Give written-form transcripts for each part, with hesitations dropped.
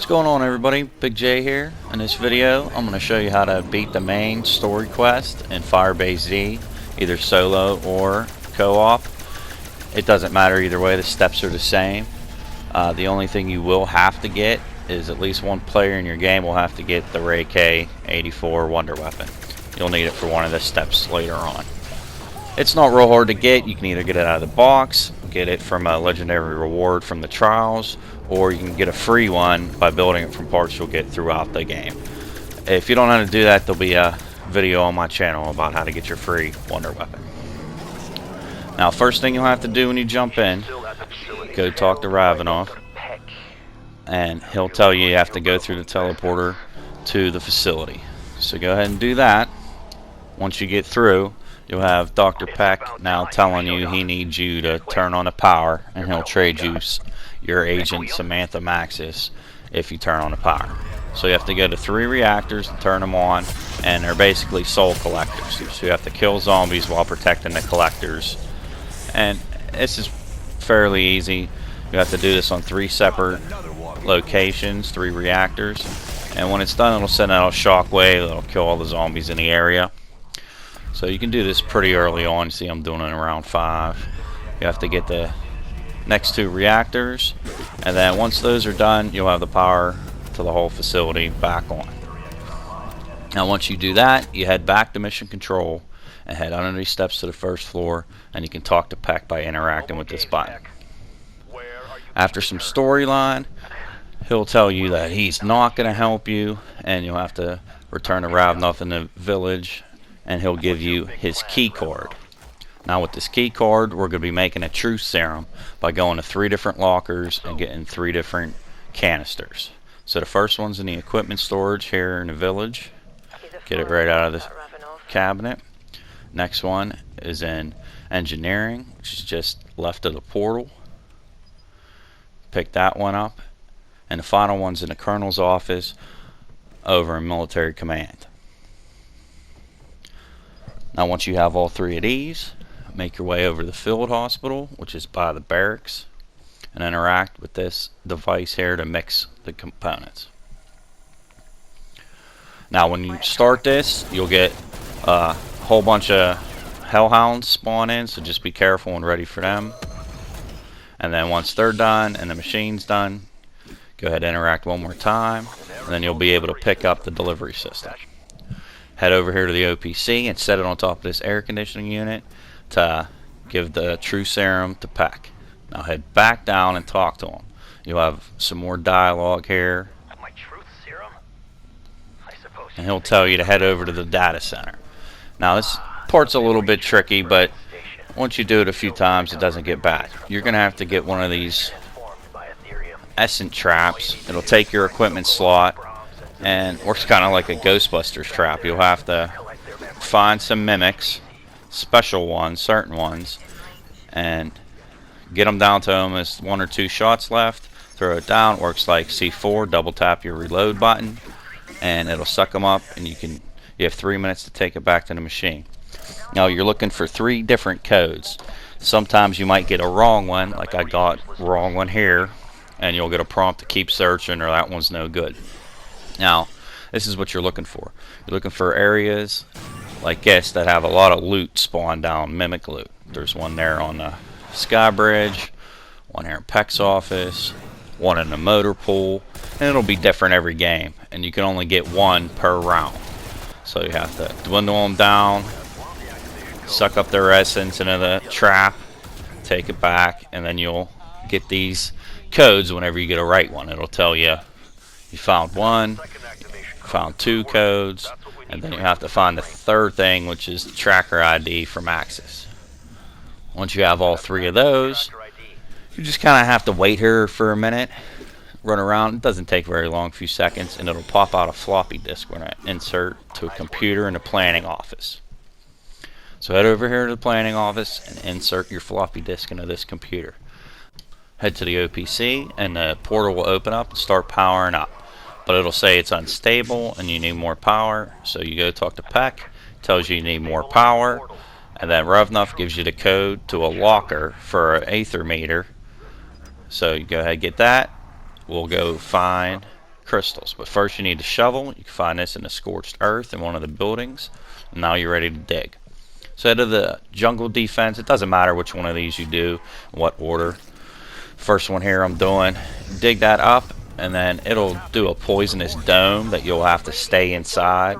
What's going on, everybody? Big J here. In this video I'm going to show you how to beat the main story quest in Firebase Z, either solo or co-op. It doesn't matter either way, the steps are the same. The only thing you will have to get is at least one player in your game will have to get the Ray K-84 Wonder Weapon. You'll need it for one of the steps later on. It's not real hard to get. You can either get it out of the box, get it from a legendary reward from the trials, or you can get a free one by building it from parts you'll get throughout the game. If you don't know how to do that, there'll be a video on my channel about how to get your free Wonder Weapon. Now, first thing you'll have to do when you jump in, go talk to Ravenoff, and he'll tell you have to go through the teleporter to the facility. So go ahead and do that. Once you get through, you'll have Dr. Peck now telling you he needs you to turn on the power, and he'll trade you your agent Samantha Maxis if you turn on the power. So you have to go to 3 reactors and turn them on, and they're basically soul collectors. So you have to kill zombies while protecting the collectors. And this is fairly easy. You have to do this on 3 separate locations, 3 reactors. And when it's done, it'll send out a shockwave that'll kill all the zombies in the area. So you can do this pretty early on. You see I'm doing it around 5. You have to get the next 2 reactors, and then once those are done, you'll have the power to the whole facility back on. Now once you do that, you head back to mission control and head under these steps to the first floor, and you can talk to Peck by interacting with this button. After some storyline, he'll tell you that he's not going to help you, and you'll have to return to Ravenoff in the village, and he'll give you his key card. Now with this key card, we're going to be making a truth serum by going to 3 different lockers and getting 3 different canisters. So the first one's in the equipment storage here in the village. Get it right out of the cabinet. Next one is in engineering, which is just left of the portal. Pick that one up. And the final one's in the colonel's office over in military command. Now once you have all 3 of these, make your way over to the field hospital, which is by the barracks, and interact with this device here to mix the components. Now when you start this, you'll get a whole bunch of hellhounds spawn in, so just be careful and ready for them. And then once they're done and the machine's done, go ahead and interact one more time, and then you'll be able to pick up the delivery system. Head over here to the OPC and set it on top of this air conditioning unit to give the true serum to Peck. Now head back down and talk to him. You'll have some more dialogue here, and he'll tell you to head over to the data center. Now this part's a little bit tricky, but once you do it a few times, it doesn't get bad. You're going to have to get one of these essence traps. It'll take your equipment slot and works kind of like a Ghostbusters trap. You'll have to find some mimics, special ones, certain ones, and get them down to them as 1 or 2 shots left. Throw it down. Works like C4. Double tap your reload button, and it'll suck them up. And you have 3 minutes to take it back to the machine. Now you're looking for 3 different codes. Sometimes you might get a wrong one, like I got wrong one here, and you'll get a prompt to keep searching, or that one's no good. Now, this is what you're looking for. You're looking for areas like this that have a lot of loot spawn down, mimic loot. There's one there on the Sky Bridge, one here in Peck's office, one in the motor pool, and it'll be different every game, and you can only get 1 per round. So you have to dwindle them down, suck up their essence into the trap, take it back, and then you'll get these codes whenever you get a right one. It'll tell you you found 1, found 2 codes, and then you have to find the 3rd thing, which is the tracker ID for Maxis. Once you have all 3 of those, you just kind of have to wait here for a minute, run around. It doesn't take very long, a few seconds, and it'll pop out a floppy disk when I insert to a computer in the planning office. So head over here to the planning office and insert your floppy disk into this computer. Head to the OPC, and the portal will open up and start powering up. But it'll say it's unstable and you need more power, so you go talk to Peck, tells you need more power, and then Ravenoff gives you the code to a locker for an aether meter. So you go ahead and get that. We'll go find crystals. But first you need a shovel. You can find this in the scorched earth in one of the buildings. And now you're ready to dig. So head to the jungle defense. It doesn't matter which one of these you do, what order. First one here I'm doing, dig that up, and then it'll do a poisonous dome that you'll have to stay inside,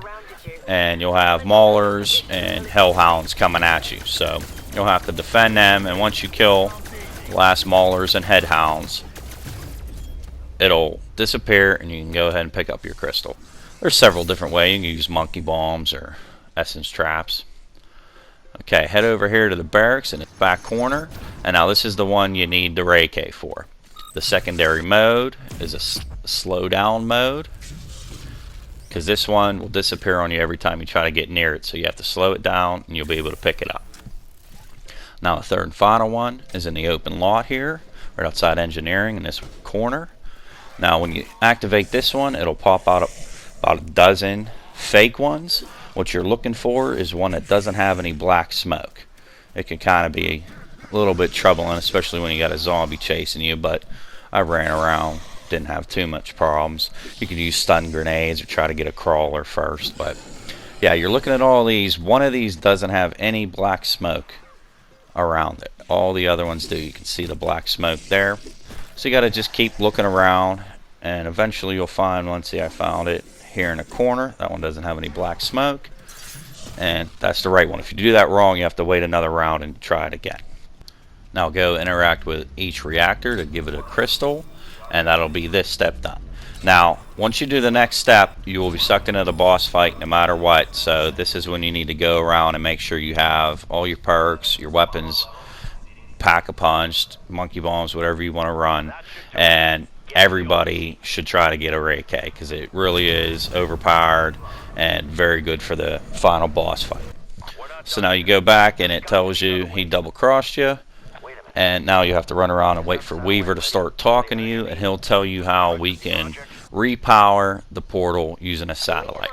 and you'll have maulers and hellhounds coming at you, so you'll have to defend them. And once you kill the last maulers and headhounds, it'll disappear and you can go ahead and pick up your crystal. There's several different ways. You can use monkey bombs or essence traps. Okay, head over here to the barracks in the back corner, and now this is the one you need the Reiki for. The secondary mode is a slow down mode, because this one will disappear on you every time you try to get near it, so you have to slow it down and you'll be able to pick it up. Now the third and final one is in the open lot here, right outside engineering in this corner. Now when you activate this one, it'll pop out about a dozen fake ones. What you're looking for is one that doesn't have any black smoke. It can kind of be a little bit troubling, especially when you got a zombie chasing you, but I ran around, didn't have too much problems. You could use stun grenades or try to get a crawler first, but yeah, you're looking at all these. One of these doesn't have any black smoke around it. All the other ones do. You can see the black smoke there. So you got to just keep looking around, and eventually you'll find one. See, I found it here in the corner. That one doesn't have any black smoke, and that's the right one. If you do that wrong, you have to wait another round and try it again. Now go interact with each reactor to give it a crystal, and that'll be this step done. Now once you do the next step, you will be sucked into the boss fight no matter what. So this is when you need to go around and make sure you have all your perks, your weapons, pack-a-punch, monkey bombs, whatever you want to run, and everybody should try to get a Reiki, because it really is overpowered and very good for the final boss fight. So now you go back and it tells you he double crossed you, and now you have to run around and wait for Weaver to start talking to you, and he'll tell you how we can repower the portal using a satellite.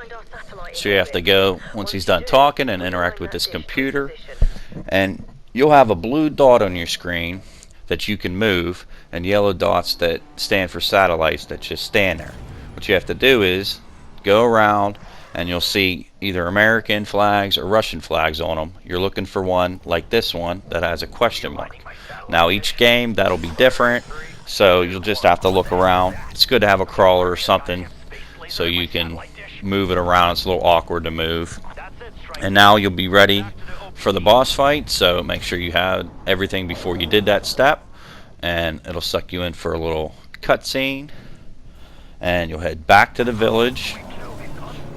So you have to go, once he's done talking, and interact with this computer, and you'll have a blue dot on your screen that you can move, and yellow dots that stand for satellites that just stand there. What you have to do is go around, and you'll see either American flags or Russian flags on them. You're looking for one like this one that has a question mark. Now each game that'll be different, so you'll just have to look around. It's good to have a crawler or something so you can move it around. It's a little awkward to move. And now you'll be ready for the boss fight, so make sure you had everything before you did that step, and it'll suck you in for a little cutscene, and you'll head back to the village,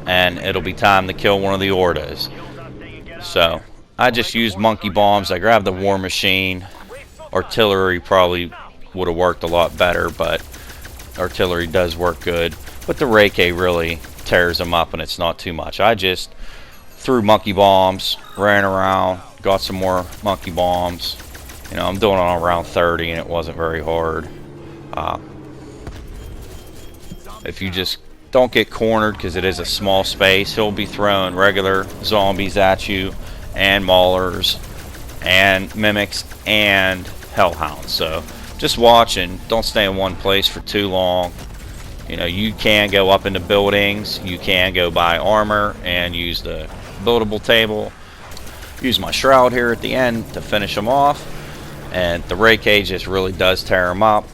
and it'll be time to kill one of the Ordas. So I just used monkey bombs. I grabbed the war machine. Artillery probably would have worked a lot better, but artillery does work good, but the Reiki really tears them up, and it's not too much. I just threw monkey bombs, ran around, got some more monkey bombs. You know, I'm doing it on around 30, and it wasn't very hard. If you just don't get cornered, because it is a small space, he'll be throwing regular zombies at you, and maulers, and mimics, and hellhounds. So just watch and don't stay in one place for too long. You know, you can go up into buildings, you can go buy armor and use the buildable table. Use my shroud here at the end to finish them off, and the Reiki just really does tear them up.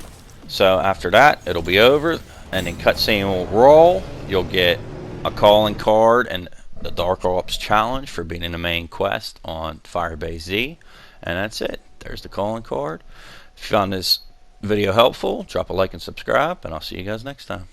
So after that, it'll be over, and then cutscene will roll. You'll get a calling card and the Dark Ops challenge for beating the main quest on Firebase Z, and that's it. There's the calling card. If you found this video helpful, drop a like and subscribe, and I'll see you guys next time.